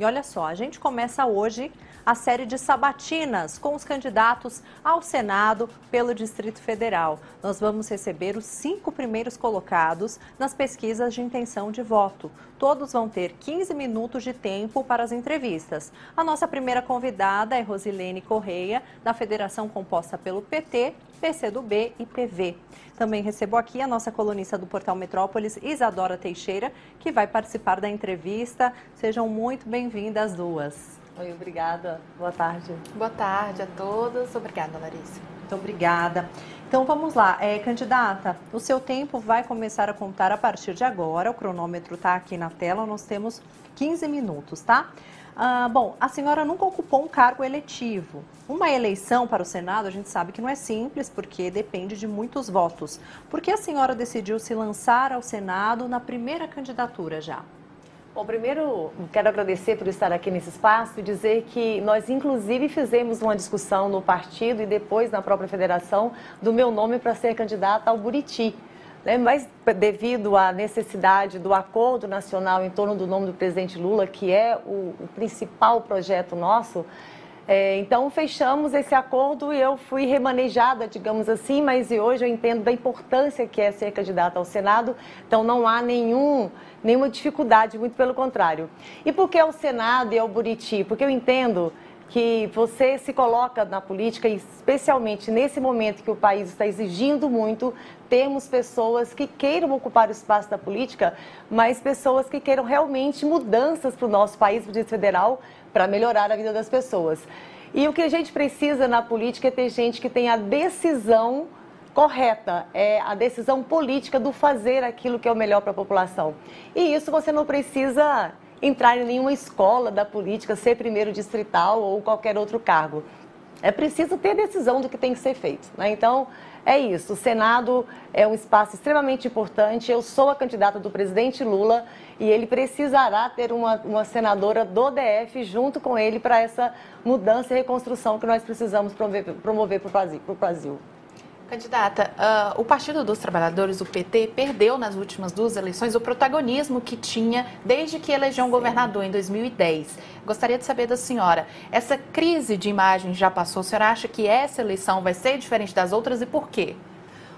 E olha só, a gente começa hoje a série de sabatinas com os candidatos ao Senado pelo Distrito Federal. Nós vamos receber os 5 primeiros colocados nas pesquisas de intenção de voto. Todos vão ter 15 minutos de tempo para as entrevistas. A nossa primeira convidada é Rosilene Correia, da federação composta pelo PT, PCdoB e PV. Também recebo aqui a nossa colunista do Portal Metrópolis, Isadora Teixeira, que vai participar da entrevista. Sejam muito bem-vindas as duas. Oi, obrigada. Boa tarde. Boa tarde a todos. Obrigada, Larissa. Muito obrigada. Então vamos lá, candidata, o seu tempo vai começar a contar a partir de agora. O cronômetro está aqui na tela, nós temos 15 minutos, tá? Bom, a senhora nunca ocupou um cargo eletivo. Uma eleição para o Senado, a gente sabe que não é simples, porque depende de muitos votos. Por que a senhora decidiu se lançar ao Senado na primeira candidatura já? Bom, primeiro quero agradecer por estar aqui nesse espaço e dizer que nós inclusive fizemos uma discussão no partido e depois na própria federação do meu nome para ser candidata ao Buriti. Mas devido à necessidade do acordo nacional em torno do nome do presidente Lula, que é o principal projeto nosso, então fechamos esse acordo e eu fui remanejada, digamos assim, mas hoje eu entendo da importância que é ser candidata ao Senado, então não há nenhuma dificuldade, muito pelo contrário. E por que ao Senado e ao Buriti? Porque eu entendo que você se coloca na política, especialmente nesse momento que o país está exigindo muito, termos pessoas que queiram ocupar o espaço da política, mas pessoas que queiram realmente mudanças para o nosso país, para o Distrito Federal, para melhorar a vida das pessoas. E o que a gente precisa na política é ter gente que tenha a decisão correta, a decisão política do fazer aquilo que é o melhor para a população. E isso você não precisa entrar em nenhuma escola da política, ser primeiro distrital ou qualquer outro cargo. É preciso ter decisão do que tem que ser feito, né? Então, é isso. O Senado é um espaço extremamente importante. Eu sou a candidata do presidente Lula e ele precisará ter uma senadora do DF junto com ele para essa mudança e reconstrução que nós precisamos promover para o Brasil. Candidata, o Partido dos Trabalhadores, o PT, perdeu nas últimas 2 eleições o protagonismo que tinha desde que elegeu um governador em 2010. Gostaria de saber da senhora, essa crise de imagem já passou? A senhora acha que essa eleição vai ser diferente das outras e por quê?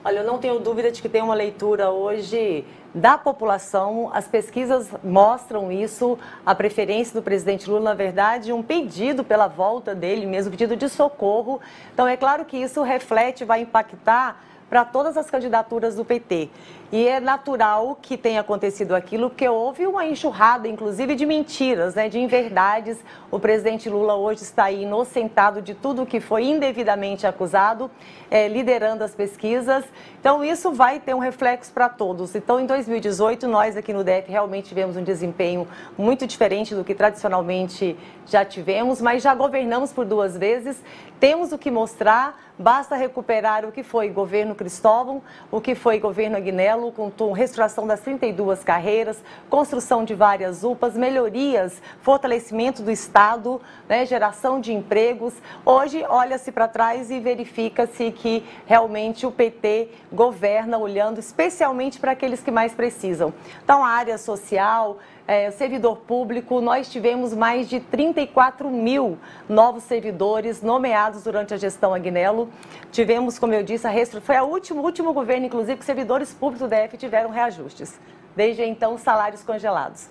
Olha, eu não tenho dúvida de que tem uma leitura hoje da população, as pesquisas mostram isso, a preferência do presidente Lula, na verdade, um pedido pela volta dele mesmo, pedido de socorro. Então, é claro que isso reflete, vai impactar para todas as candidaturas do PT. E é natural que tenha acontecido aquilo, porque houve uma enxurrada, inclusive, de mentiras, né, de inverdades. O presidente Lula hoje está aí inocentado de tudo que foi indevidamente acusado, liderando as pesquisas. Então, isso vai ter um reflexo para todos. Então, em 2018, nós aqui no DF realmente tivemos um desempenho muito diferente do que tradicionalmente já tivemos, mas já governamos por 2 vezes, temos o que mostrar, basta recuperar o que foi governo Cristóvão, o que foi governo Agnello, com restauração das 32 carreiras, construção de várias UPAs, melhorias, fortalecimento do Estado, né, geração de empregos. Hoje, olha-se para trás e verifica-se que realmente o PT governa olhando especialmente para aqueles que mais precisam. Então, a área social, servidor público, nós tivemos mais de 34 mil novos servidores nomeados durante a gestão Agnello. Tivemos, como eu disse, foi o último governo, inclusive, que servidores públicos do DF tiveram reajustes. Desde então, salários congelados.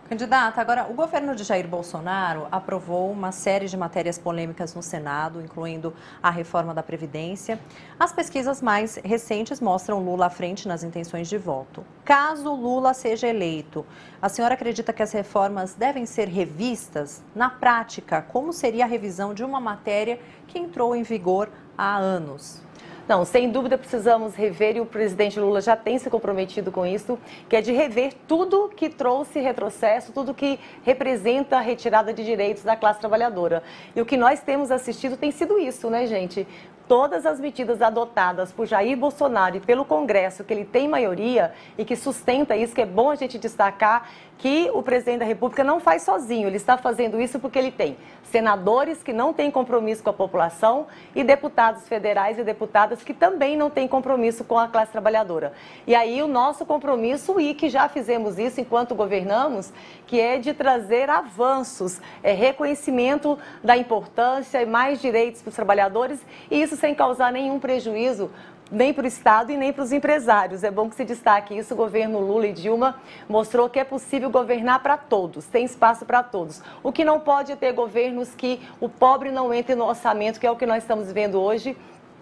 Candidata, agora o governo de Jair Bolsonaro aprovou uma série de matérias polêmicas no Senado, incluindo a reforma da Previdência. As pesquisas mais recentes mostram Lula à frente nas intenções de voto. Caso Lula seja eleito, a senhora acredita que as reformas devem ser revistas? Na prática, como seria a revisão de uma matéria que entrou em vigor há anos? Não, sem dúvida precisamos rever, e o presidente Lula já tem se comprometido com isso, que é de rever tudo que trouxe retrocesso, tudo que representa a retirada de direitos da classe trabalhadora. E o que nós temos assistido tem sido isso, né, gente? todas as medidas adotadas por Jair Bolsonaro e pelo Congresso, que ele tem maioria e que sustenta isso, que é bom a gente destacar que o presidente da República não faz sozinho, ele está fazendo isso porque ele tem senadores que não têm compromisso com a população e deputados federais e deputadas que também não têm compromisso com a classe trabalhadora. E aí o nosso compromisso, e que já fizemos isso enquanto governamos, que é de trazer avanços, reconhecimento da importância e mais direitos para os trabalhadores, e isso sem causar nenhum prejuízo nem para o Estado e nem para os empresários. É bom que se destaque isso. O governo Lula e Dilma mostrou que é possível governar para todos, tem espaço para todos. O que não pode é ter governos que o pobre não entre no orçamento, que é o que nós estamos vendo hoje.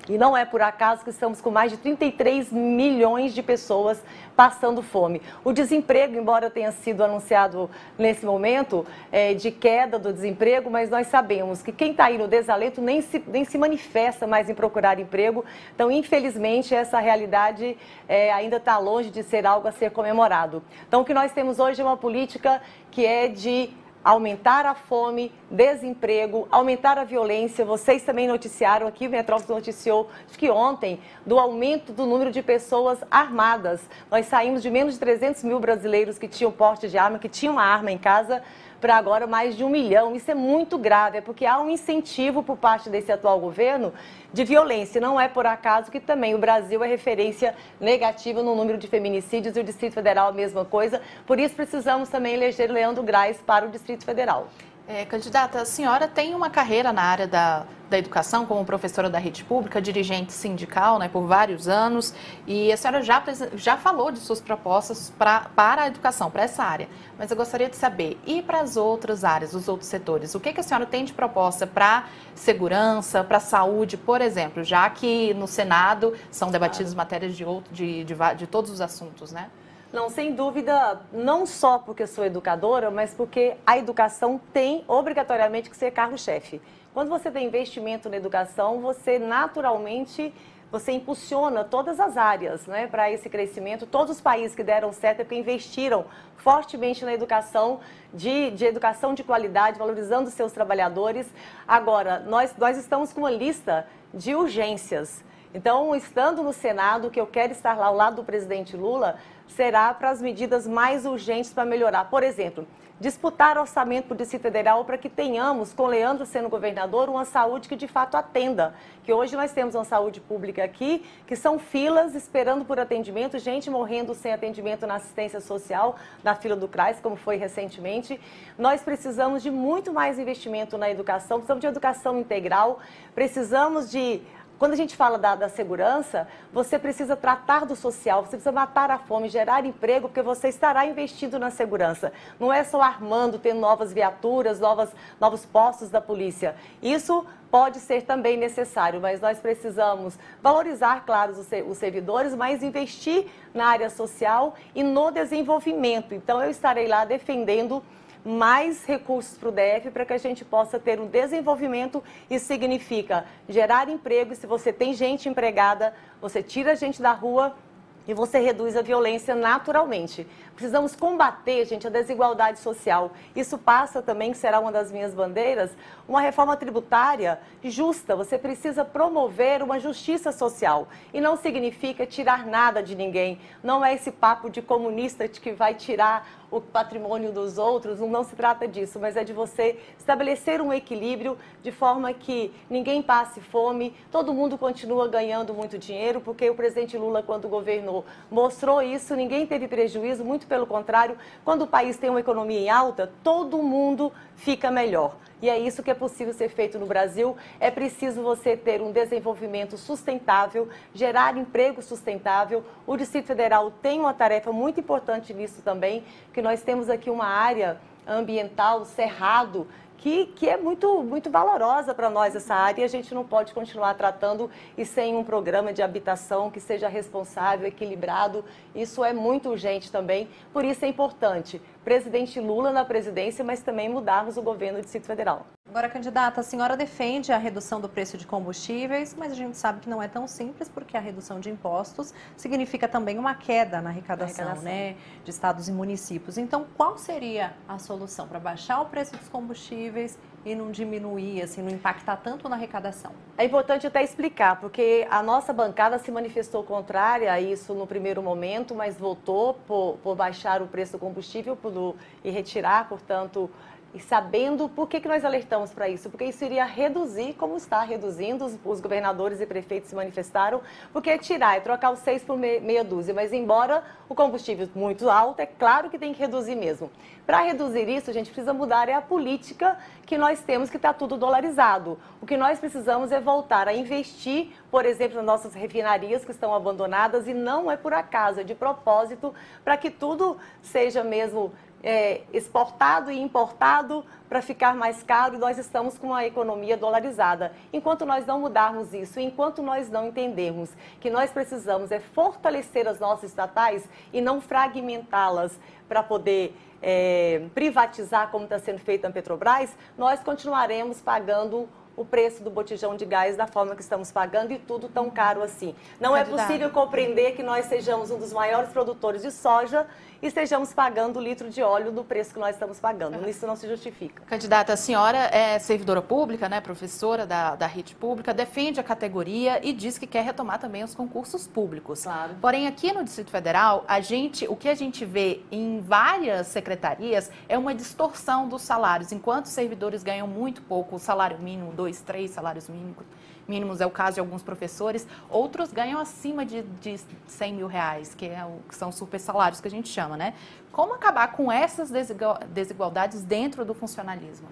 E não é por acaso que estamos com mais de 33 milhões de pessoas passando fome. O desemprego, embora tenha sido anunciado nesse momento de queda do desemprego, mas nós sabemos que quem está aí no desalento nem se manifesta mais em procurar emprego. Então, infelizmente, essa realidade ainda está longe de ser algo a ser comemorado. Então, o que nós temos hoje é uma política que é de aumentar a fome, desemprego, aumentar a violência. Vocês também noticiaram aqui, o Metrópolis noticiou, acho que ontem, do aumento do número de pessoas armadas. Nós saímos de menos de 300 mil brasileiros que tinham porte de arma, que tinham uma arma em casa, para agora mais de 1 milhão. Isso é muito grave, é porque há um incentivo por parte desse atual governo de violência. Não é por acaso que também o Brasil é referência negativa no número de feminicídios e o Distrito Federal a mesma coisa. Por isso precisamos também eleger Leandro Grais para o Distrito Federal. Candidata, a senhora tem uma carreira na área da educação como professora da rede pública, dirigente sindical, né, por vários anos, e a senhora já falou de suas propostas para a educação, para essa área. Mas eu gostaria de saber, e para as outras áreas, os outros setores, o que a senhora tem de proposta para segurança, para saúde, por exemplo, já que no Senado são debatidas matérias de todos os assuntos, né? Não, sem dúvida, não só porque sou educadora, mas porque a educação tem obrigatoriamente que ser carro-chefe. Quando você tem investimento na educação, você naturalmente impulsiona todas as áreas, né, para esse crescimento. Todos os países que deram certo é porque investiram fortemente na educação, de educação de qualidade, valorizando seus trabalhadores. Agora, nós estamos com uma lista de urgências. Então, estando no Senado, que eu quero estar lá ao lado do presidente Lula, será para as medidas mais urgentes para melhorar. Por exemplo, disputar orçamento para o Distrito Federal para que tenhamos, com Leandro sendo governador, uma saúde que de fato atenda. Que hoje nós temos uma saúde pública aqui, que são filas esperando por atendimento, gente morrendo sem atendimento na assistência social, na fila do CRAS, como foi recentemente. Nós precisamos de muito mais investimento na educação, precisamos de educação integral, precisamos de... Quando a gente fala da segurança, você precisa tratar do social, você precisa matar a fome, gerar emprego, porque você estará investindo na segurança. Não é só armando, tendo novas viaturas, novos postos da polícia. Isso pode ser também necessário, mas nós precisamos valorizar, claro, os servidores, mas investir na área social e no desenvolvimento. Então, eu estarei lá defendendo mais recursos para o DF para que a gente possa ter um desenvolvimento. Isso significa gerar emprego, e se você tem gente empregada, você tira a gente da rua e você reduz a violência naturalmente. Precisamos combater, gente, a desigualdade social. Isso passa também, que será uma das minhas bandeiras, uma reforma tributária justa. Você precisa promover uma justiça social. E não significa tirar nada de ninguém. Não é esse papo de comunista de que vai tirar o patrimônio dos outros, não se trata disso, mas é de você estabelecer um equilíbrio de forma que ninguém passe fome, todo mundo continua ganhando muito dinheiro, porque o presidente Lula, quando governou, mostrou isso, ninguém teve prejuízo, muito pelo contrário, quando o país tem uma economia em alta, todo mundo fica melhor. E é isso que é possível ser feito no Brasil. É preciso você ter um desenvolvimento sustentável, gerar emprego sustentável. O Distrito Federal tem uma tarefa muito importante nisso também, que nós temos aqui uma área ambiental, Cerrado, que é muito valorosa para nós essa área, e a gente não pode continuar tratando e sem um programa de habitação que seja responsável, equilibrado. Isso é muito urgente também, por isso é importante presidente Lula na presidência, mas também mudarmos o governo do Distrito Federal. Agora, candidata, a senhora defende a redução do preço de combustíveis, mas a gente sabe que não é tão simples, porque a redução de impostos significa também uma queda na arrecadação, né, de estados e municípios. Então, qual seria a solução para baixar o preço dos combustíveis combustíveis e não diminuir, assim, não impactar tanto na arrecadação? É importante até explicar, porque a nossa bancada se manifestou contrária a isso no primeiro momento, mas votou por baixar o preço do combustível e retirar, portanto, e sabendo por que nós alertamos para isso, porque isso iria reduzir, como está reduzindo, os governadores e prefeitos se manifestaram, porque é tirar, é trocar os 6 por meia dúzia, mas embora o combustível muito alto, é claro que tem que reduzir mesmo. Para reduzir isso, a gente precisa mudar a política que nós temos, que está tudo dolarizado. O que nós precisamos é voltar a investir, por exemplo, nas nossas refinarias que estão abandonadas, e não é por acaso, é de propósito, para que tudo seja mesmo exportado e importado para ficar mais caro, e nós estamos com uma economia dolarizada. Enquanto nós não mudarmos isso, enquanto nós não entendermos que nós precisamos fortalecer as nossas estatais e não fragmentá-las para poder privatizar, como está sendo feito na Petrobras, nós continuaremos pagando o preço do botijão de gás da forma que estamos pagando, e tudo tão caro assim. Não é possível compreender que nós sejamos um dos maiores produtores de soja e estejamos pagando o litro de óleo do preço que nós estamos pagando. Isso não se justifica. Candidata, a senhora é servidora pública, né, professora da rede pública, defende a categoria e diz que quer retomar também os concursos públicos. Claro. Porém, aqui no Distrito Federal, o que a gente vê em várias secretarias é uma distorção dos salários. Enquanto os servidores ganham muito pouco, o salário mínimo, 2, 3 salários mínimos, é o caso de alguns professores, outros ganham acima de 100 mil reais, que são super salários que a gente chama, né? Como acabar com essas desigualdades dentro do funcionalismo?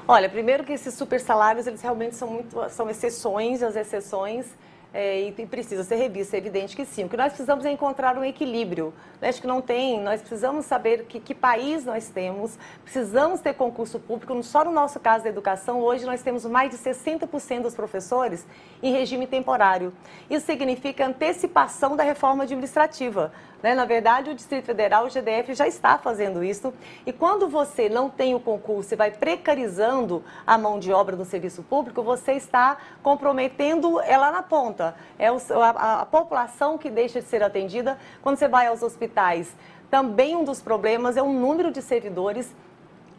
Olha, primeiro que esses super salários, eles realmente são exceções, as exceções, e precisa ser revisto, é evidente que sim. O que nós precisamos é encontrar um equilíbrio. Acho que não tem, nós precisamos saber que país nós temos, precisamos ter concurso público. Só no nosso caso da educação, hoje nós temos mais de 60% dos professores em regime temporário. Isso significa antecipação da reforma administrativa. Na verdade, o Distrito Federal, o GDF, já está fazendo isso. E quando você não tem o concurso e vai precarizando a mão de obra do serviço público, você está comprometendo ela na ponta. É a população que deixa de ser atendida. Quando você vai aos hospitais, também um dos problemas é o número de servidores.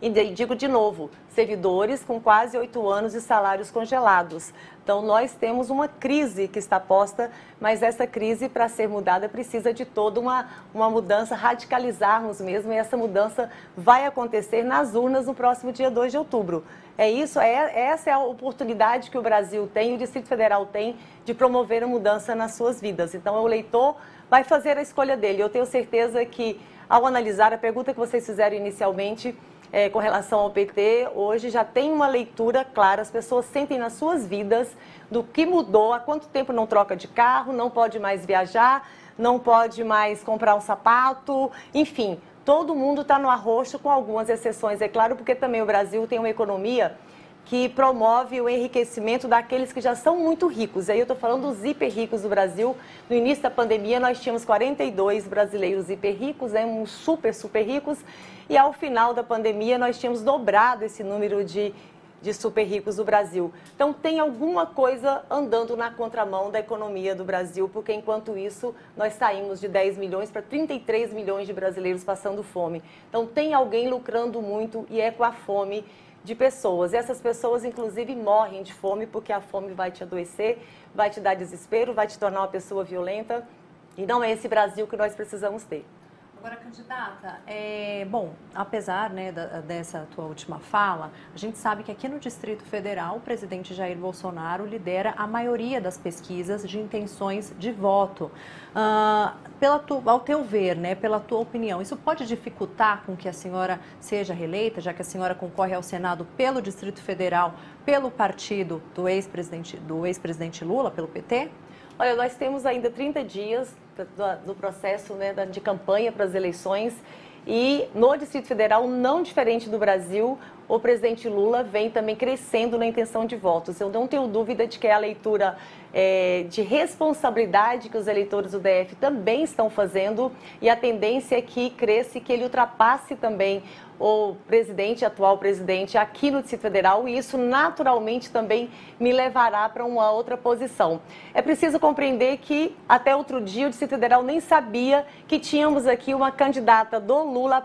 E digo de novo, servidores com quase 8 anos de salários congelados. Então, nós temos uma crise que está posta, mas essa crise, para ser mudada, precisa de toda uma mudança, radicalizarmos mesmo, e essa mudança vai acontecer nas urnas no próximo dia 2 de outubro. Essa é a oportunidade que o Brasil tem, o Distrito Federal tem, de promover a mudança nas suas vidas. Então, o eleitor vai fazer a escolha dele. Eu tenho certeza que, ao analisar a pergunta que vocês fizeram inicialmente, com relação ao PT, hoje já tem uma leitura clara, as pessoas sentem nas suas vidas do que mudou, há quanto tempo não troca de carro, não pode mais viajar, não pode mais comprar um sapato, enfim, todo mundo está no arroxo, com algumas exceções, é claro, porque também o Brasil tem uma economia que promove o enriquecimento daqueles que já são muito ricos. Aí eu estou falando dos hiper ricos do Brasil. No início da pandemia, nós tínhamos 42 brasileiros hiper ricos, uns super ricos, e ao final da pandemia, nós tínhamos dobrado esse número de super ricos do Brasil. Então, tem alguma coisa andando na contramão da economia do Brasil, porque enquanto isso, nós saímos de 10 milhões para 33 milhões de brasileiros passando fome. Então, tem alguém lucrando muito, e é com a fome de pessoas. Essas pessoas, inclusive, morrem de fome, porque a fome vai te adoecer, vai te dar desespero, vai te tornar uma pessoa violenta, e não é esse Brasil que nós precisamos ter. Agora, candidata, bom, apesar, né, dessa tua última fala, a gente sabe que aqui no Distrito Federal o presidente Jair Bolsonaro lidera a maioria das pesquisas de intenções de voto. Ao teu ver, né, pela tua opinião, isso pode dificultar com que a senhora seja reeleita, já que a senhora concorre ao Senado pelo Distrito Federal, pelo partido do ex-presidente Lula, pelo PT? Olha, nós temos ainda 30 dias do processo, né, de campanha para as eleições, e no Distrito Federal, não diferente do Brasil, o presidente Lula vem também crescendo na intenção de votos. Eu não tenho dúvida de que é a leitura de responsabilidade que os eleitores do DF também estão fazendo, e a tendência é que cresça e que ele ultrapasse também o presidente, atual presidente, aqui no Distrito Federal, e isso naturalmente também me levará para uma outra posição. É preciso compreender que até outro dia o Distrito Federal nem sabia que tínhamos aqui uma candidata do Lula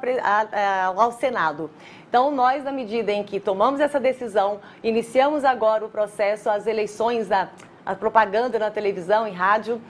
ao Senado. Então, nós, na medida em que tomamos essa decisão, iniciamos agora o processo, as eleições, a propaganda na televisão e rádio,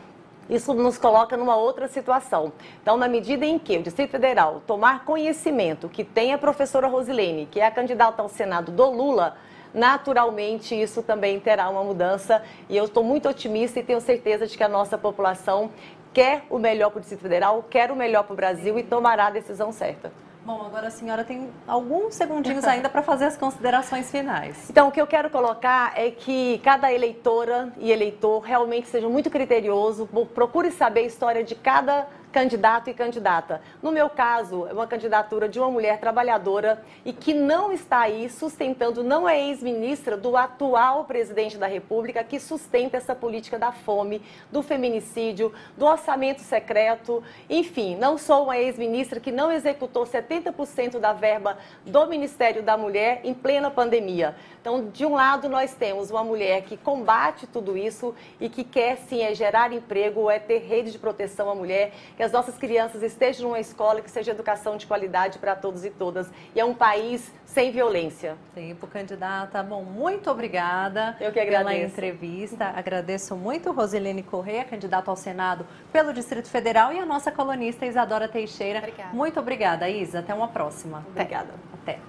isso nos coloca numa outra situação. Então, na medida em que o Distrito Federal tomar conhecimento que tem a professora Rosilene, que é a candidata ao Senado do Lula, naturalmente isso também terá uma mudança. E eu estou muito otimista e tenho certeza de que a nossa população quer o melhor para o Distrito Federal, quer o melhor para o Brasil e tomará a decisão certa. Bom, agora a senhora tem alguns segundinhos ainda para fazer as considerações finais. Então, o que eu quero colocar é que cada eleitora e eleitor realmente seja muito criterioso, procure saber a história de cada candidato e candidata. No meu caso, é uma candidatura de uma mulher trabalhadora e que não está aí sustentando, não é ex-ministra do atual presidente da República, que sustenta essa política da fome, do feminicídio, do orçamento secreto. Enfim, não sou uma ex-ministra que não executou 70% da verba do Ministério da Mulher em plena pandemia. Então, de um lado, nós temos uma mulher que combate tudo isso e que quer, sim, gerar emprego, ter rede de proteção à mulher, que as nossas crianças estejam numa escola que seja educação de qualidade para todos e todas. E é um país sem violência. Tempo, candidata. Bom, muito obrigada. Eu que agradeço. Pela entrevista. Agradeço muito Rosilene Corrêa, candidata ao Senado pelo Distrito Federal, e a nossa colunista Isadora Teixeira. Obrigada. Muito obrigada, Isa. Até uma próxima. Obrigada. Até.